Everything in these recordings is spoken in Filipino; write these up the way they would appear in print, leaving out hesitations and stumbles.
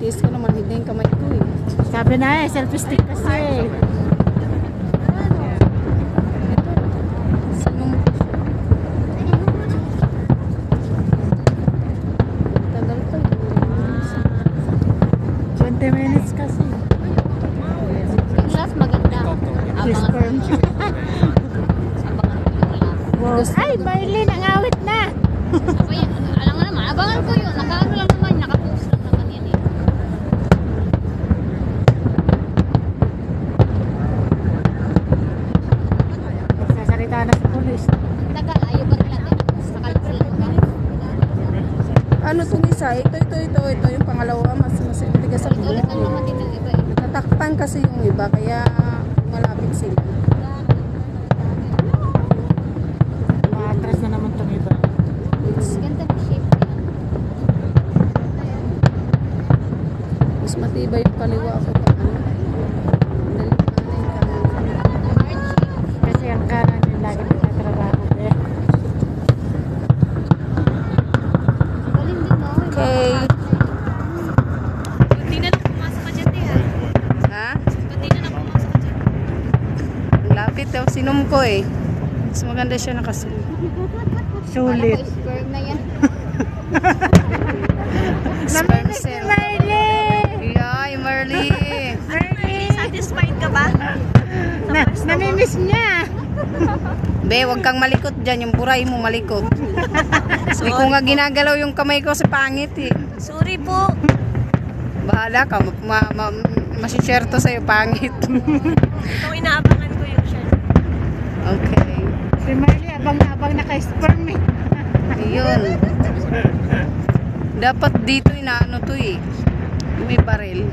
Tinitiis ko naman, hindi yung kamay ko eh. Sabi na selfie stick kasi. Sinong tagal to. 20 minutes kasi. Yung last maganda. Sperm. Wow. Ay, Marlene, ang awit na. Ako yan, alam nga naman, abangan ko yun. Nakaano lang naman, nakapost lang naman yan eh. Nagsasalita na sa pulis. Tagal, ayaw ba nila din? Sakalit sila naman. Ano itong isa? Ito. Yung pangalawa, mas matigas ang Ulit lang naman din yung iba eh. Natakpan kasi yung iba, kaya malapit sila. Maatras na naman itong iba. Ganda ng shape yan. Mas matibay yung kaliwa ko pa. Kasi ang kanan yung lagi nagtatrabaho. Galing din no? Okay. Hindi na lang pumasok ka dyan eh ha. Ha? Hindi na lang pumasok ka dyan. Ang lapit daw. Sinum ko eh. Mas maganda siya nakasunod. Sulit. Kala ko sperm na yan. Sperm cell. Marlene! Yay, Marley. Marlene! Satisfied ka ba? Namimiss niya. Be, wag kang malikot dyan. Yung buray mo malikot. Hindi ko nga ginagalaw yung kamay ko sa pangit eh. Sorry po. Bahala ka. Masishare to sa'yo pangit. Ito inaabangan ko yung shirt. Okay. Si Marlene, abang-abang naka-sperm eh. Ayun. Dapat dito inaano to eh. May baril.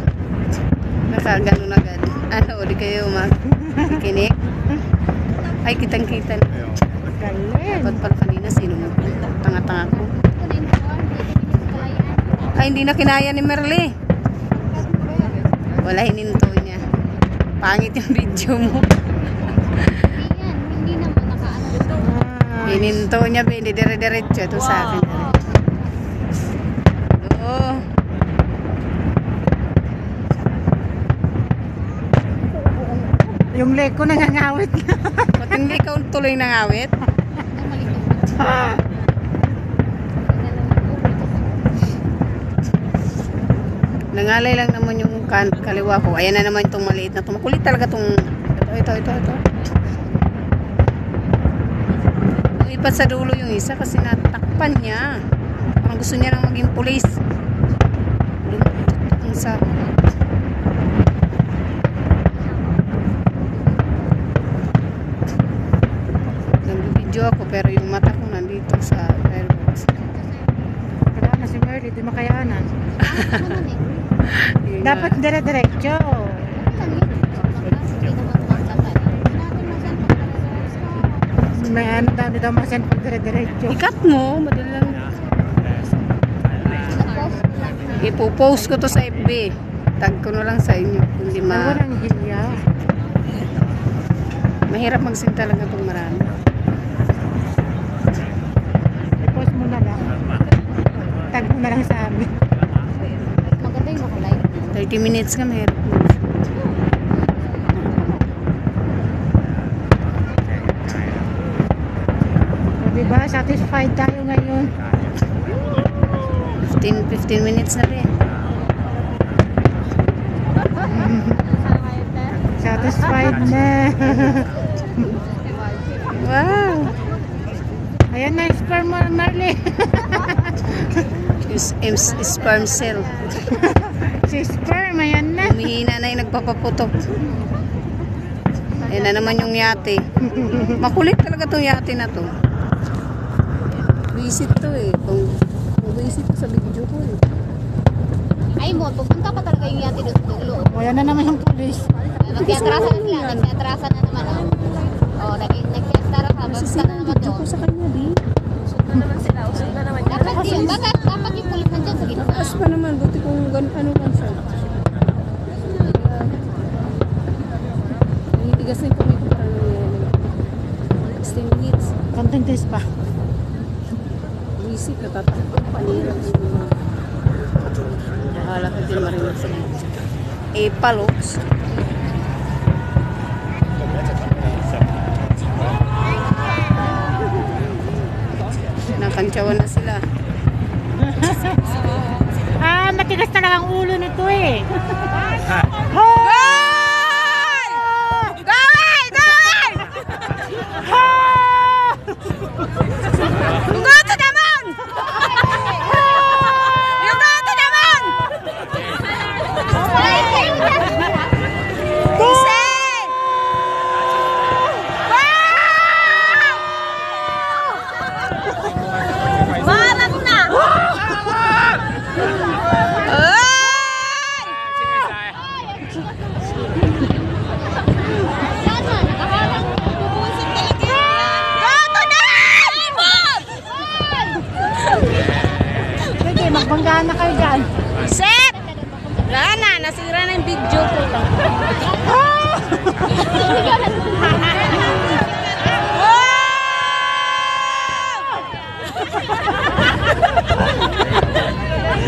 Nakaganon agad. Ano, di kayo makikinig? Ay, kitang-kita na. Galing. Dapat pala kanina sino mo? Tanga-tanga ko. Ay, hindi na kinaya ni Merle. Wala, hininto niya. Pangit yung video mo. Hindi naman nakaano. Hininto niya, hindi dire-diretso. Ito sa akin. Oo. Yung leg ko nangangawit na. Ba't hindi ikaw tuloy nangawit? Nangalay lang naman yung kaliwa ko. Ayan na naman itong maliit na ito. Makulit talaga itong... Ito. Lumipat sa dulo yung isa kasi natakpan niya. Parang gusto niya lang maging pulis. Lumipat ang sa... Nag-video ako pero yung mata ko nandito sa airbox. Wala na si Marlene, di makayanan. Dapat dire-diretso. May ano daw masan pag dire-diretso. Ikat mo, madali lang. Ipopost ko to sa FB. Tag ko na lang sa inyo. Hindi Walang hilya. mahirap mag-send talaga pag marami. I-post mo na lang. Tag mo na lang sa amin. Maganda yung makulay. 30 minutes ka mahirap. Diba? Satisfied tayo ngayon. 15 minutes na rin. Satisfied na. Wow! Ayan na, sperm mo, Marlene. Sperm cell. Si sperm, ayan na. Humihina na yung nagpapaputok. Ayan na naman yung yate. Makulit talaga tong yate na to. Visit to eh. Kung visit ko sa video ko eh. Ay mo, pupunta pa talaga yung yati doon dulo. O, yan na naman yung police. Nagsiatrasan na sila, nagsiatrasan na naman. Oh, nagsiatrasan na, basta na naman Video ko doon. sa kanya di. Dapat yung, dapat yung pulis nandyan sa gitna. Taas pa naman. Buti kung ano lang siya. Nanitigas na yung kamay ko parang 16 minutes. Konting test pa. Visit, natatakot. Panirap siya. Bahala ka din marinig sa Palooks. Nakantsawan na sila. Matigas talaga ang ulo nito eh. Magbanggaan na kayo dyan. Set! Wala na, nasira na yung video ko. Wow!